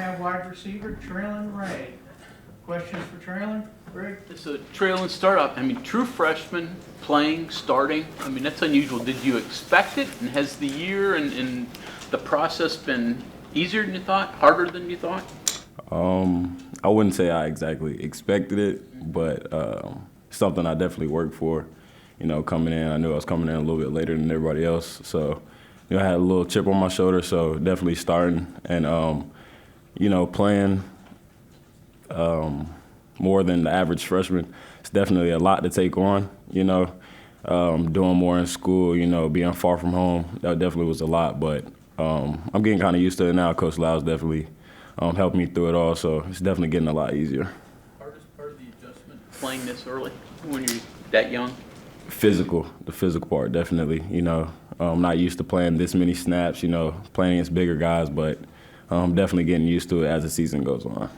have wide receiver Traylon Ray. Questions for Traylon? Greg? So Traylon, start off. I mean, true freshman, playing, starting. I mean, that's unusual. Did you expect it? And has the year and the process been easier than you thought, harder than you thought? I wouldn't say I exactly expected it, but something I definitely worked for. You know, coming in, I knew I was coming in a little bit later than everybody else, so you know, I had a little chip on my shoulder. So definitely starting and you know, playing more than the average freshman. It's definitely a lot to take on. You know, doing more in school. You know, being far from home. That definitely was a lot, but I'm getting kind of used to it now. Coach Lau's definitely helped me through it all, so it's definitely getting a lot easier. Hardest part of the adjustment, playing this early when you're that young? The physical part, definitely. You know, I'm not used to playing this many snaps, you know, playing against bigger guys, but definitely getting used to it as the season goes on.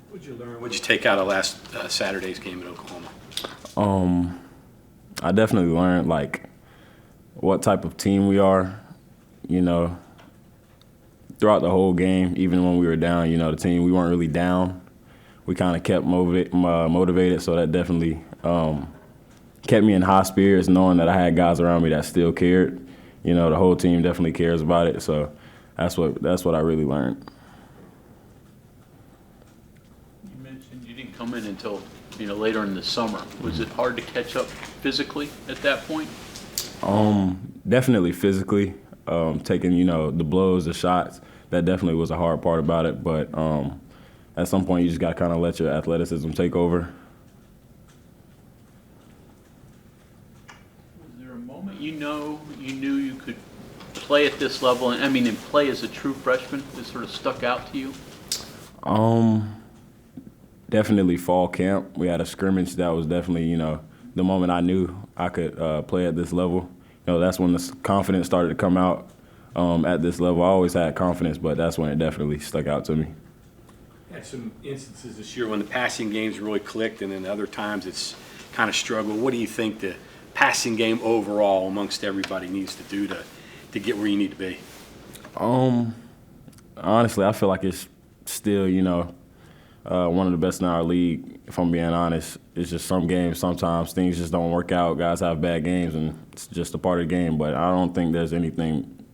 What'd you learn? What'd you take out of last Saturday's game in Oklahoma? I definitely learned, like, what type of team we are, you know, throughout the whole game, even when we were down, you know, the team, we weren't really down. We kind of kept motivated, so that definitely kept me in high spirits, knowing that I had guys around me that still cared. You know, the whole team definitely cares about it, so that's what I really learned. You mentioned you didn't come in until, you know, later in the summer. Was it hard to catch up physically at that point? Definitely physically, taking, you know, the blows, the shots. That definitely was a hard part about it, but at some point you just got to kind of let your athleticism take over. Was there a moment you knew you could play at this level, and I mean, and play as a true freshman that sort of stuck out to you? Definitely fall camp. We had a scrimmage that was definitely, you know, the moment I knew I could play at this level. You know, that's when the confidence started to come out at this level. I always had confidence, but that's when it definitely stuck out to me. Had some instances this year when the passing games really clicked, and then other times it's kind of struggled. What do you think the passing game overall amongst everybody needs to do to get where you need to be? Honestly, I feel like it's still, you know, one of the best in our league, if I'm being honest. It's just some games, sometimes things just don't work out. Guys have bad games, and it's just a part of the game. But I don't think there's anything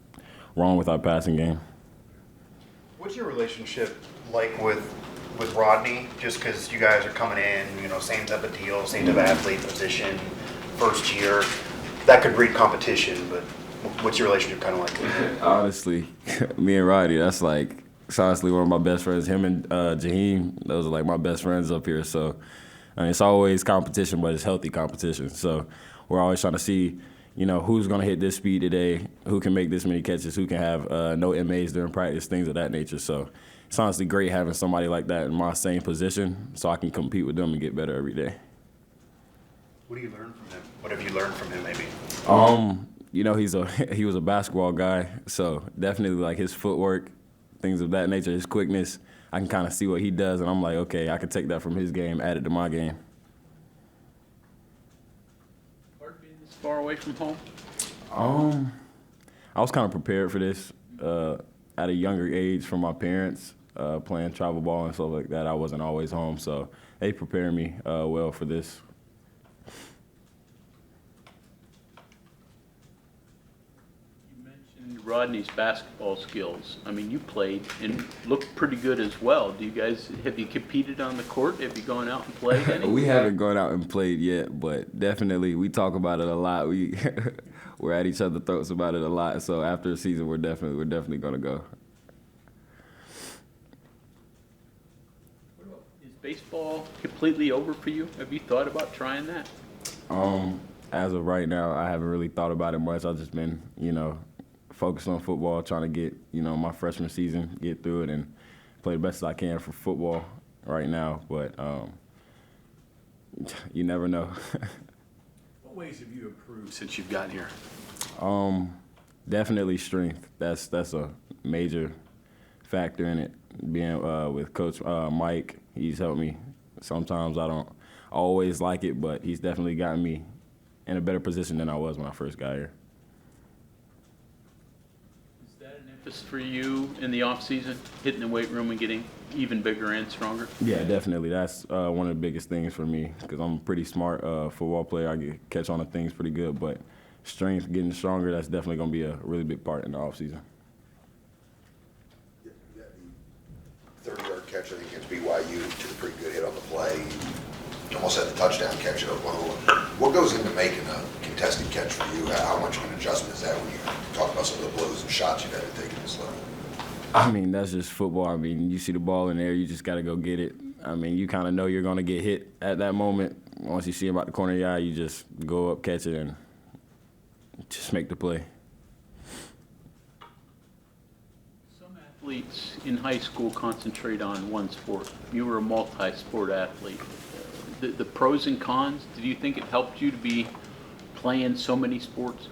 wrong with our passing game. What's your relationship like with Rodney? Just because you guys are coming in, you know, same type of deal, same type of athlete position, first year, that could breed competition. But what's your relationship kind of like? Honestly, me and Rodney, it's honestly one of my best friends. Him and Jaheim, those are like my best friends up here. So I mean, it's always competition, but it's healthy competition. So we're always trying to see, you know, who's going to hit this speed today, who can make this many catches, who can have no MAs during practice, things of that nature. So it's honestly great having somebody like that in my same position so I can compete with them and get better every day. What do you learn from him? What have you learned from him, maybe? You know, he was a basketball guy, so definitely like his footwork, things of that nature, his quickness. I can kind of see what he does, and I'm like, okay, I can take that from his game, add it to my game. Hard being this far away from home? I was kind of prepared for this at a younger age from my parents, playing travel ball and stuff like that. I wasn't always home, so they prepared me well for this. Rodney's basketball skills. I mean, you played and looked pretty good as well. Have you competed on the court? Have you gone out and played any? We haven't gone out and played yet, but definitely we talk about it a lot. We're at each other's throats about it a lot. So after the season, we're definitely gonna go. Is baseball completely over for you? Have you thought about trying that? As of right now, I haven't really thought about it much. I've just been, you know, focused on football, trying to get, you know, my freshman season, get through it, and play the best I can for football right now. But you never know. What ways have you improved since you've gotten here? Definitely strength. That's a major factor in it. Being with Coach Mike, he's helped me. Sometimes I don't always like it, but he's definitely gotten me in a better position than I was when I first got here. tips for you in the off season, hitting the weight room and getting even bigger and stronger? Yeah, definitely. That's one of the biggest things for me because I'm a pretty smart football player. I catch on to things pretty good, but strength, getting stronger, that's definitely going to be a really big part in the offseason. 30-yard catch, I think, against BYU, took a pretty good hit on the play. You almost had the touchdown catch at Oklahoma. What goes into making a contested catch for you? How much of an adjustment is that when you talk about some of the blows and shots you've had to take at this level? I mean, that's just football. I mean, you see the ball in there, you just got to go get it. I mean, you kind of know you're going to get hit at that moment. Once you see him out the corner of your eye, you just go up, catch it, and just make the play. Some athletes in high school concentrate on one sport. You were a multi-sport athlete. The pros and cons, did you think it helped you to be playing so many sports?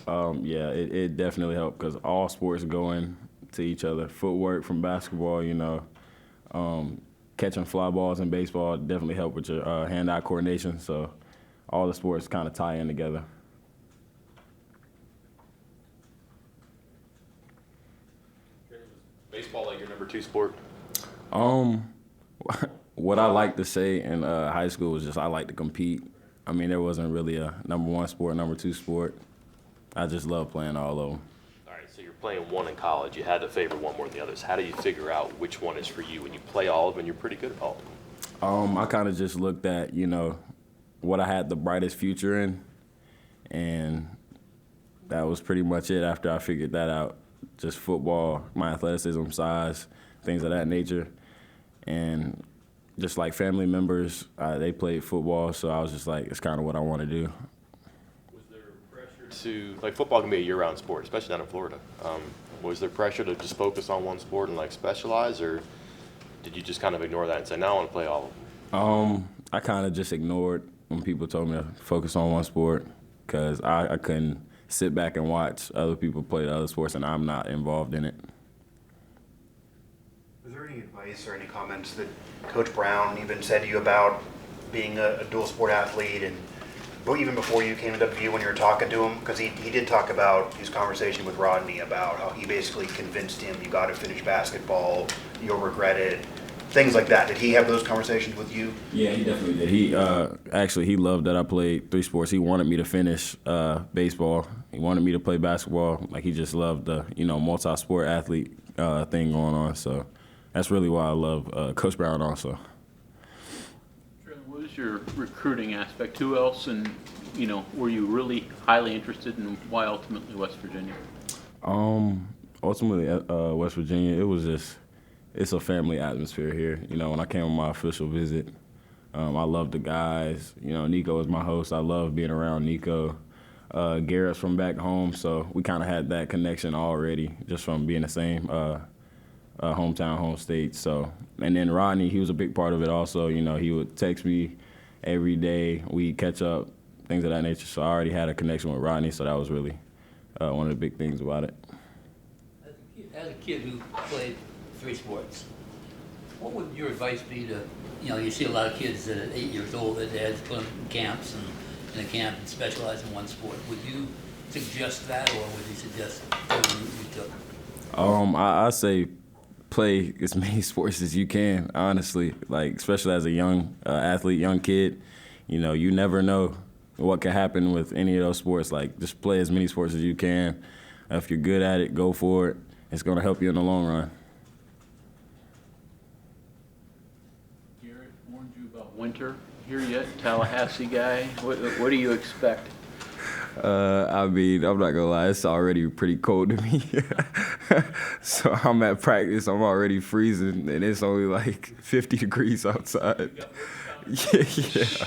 Yeah, it definitely helped because all sports go in to each other. Footwork from basketball, catching fly balls in baseball definitely help with your hand-eye coordination. So all the sports kind of tie in together. Baseball like your number 2 sport? What I like to say in high school was just I like to compete. I mean, there wasn't really a number 1 sport, number 2 sport. I just love playing all of them. All right, so you're playing one in college. You had to favor one more than the others. How do you figure out which one is for you? When you play all of them, you're pretty good at all of them. I kind of just looked at, what I had the brightest future in, and that was pretty much it after I figured that out. Just football, my athleticism, size, things of that nature. And just like family members, they played football, so I was just like, it's kind of what I want to do. Was there pressure to, like football can be a year-round sport, especially down in Florida. Was there pressure to just focus on one sport and like specialize, or did you just kind of ignore that and say, no, I want to play all of them? I kind of just ignored when people told me to focus on one sport because I couldn't sit back and watch other people play the other sports and I'm not involved in it. Was there any advice or any comments that Coach Brown even said to you about being a dual sport athlete, and even before you came to WVU when you were talking to him? Because he did talk about his conversation with Rodney about how he basically convinced him you got to finish basketball, you'll regret it, things like that. Did he have those conversations with you? Yeah, he definitely did. He loved that I played 3 sports. He wanted me to finish baseball. He wanted me to play basketball. Like, he just loved the multi-sport athlete thing going on. So that's really why I love Coach Brown also. What was your recruiting aspect? Who else and, were you really highly interested in? Why ultimately West Virginia? Ultimately, West Virginia, it's a family atmosphere here. When I came on my official visit, I love the guys. Nico is my host. I love being around Nico. Garrett's from back home, so we kind of had that connection already just from being the same hometown, home state. So, and then Rodney, he was a big part of it also. He would text me every day. We'd catch up, things of that nature. So I already had a connection with Rodney, so that was really one of the big things about it. As a kid who played 3 sports, what would your advice be to, you see a lot of kids that at 8 years old that dads put them in camps and in a camp and specialize in one sport. Would you suggest that, or would you suggest the route you took? I say play as many sports as you can, honestly. Like, especially as a young athlete, young kid, you never know what could happen with any of those sports. Like, just play as many sports as you can. If you're good at it, go for it. It's going to help you in the long run. Garrett warned you about winter here yet? Tallahassee guy. What do you expect? I mean, I'm not gonna lie, it's already pretty cold to me. So I'm at practice, I'm already freezing, and it's only like 50 degrees outside. Yeah.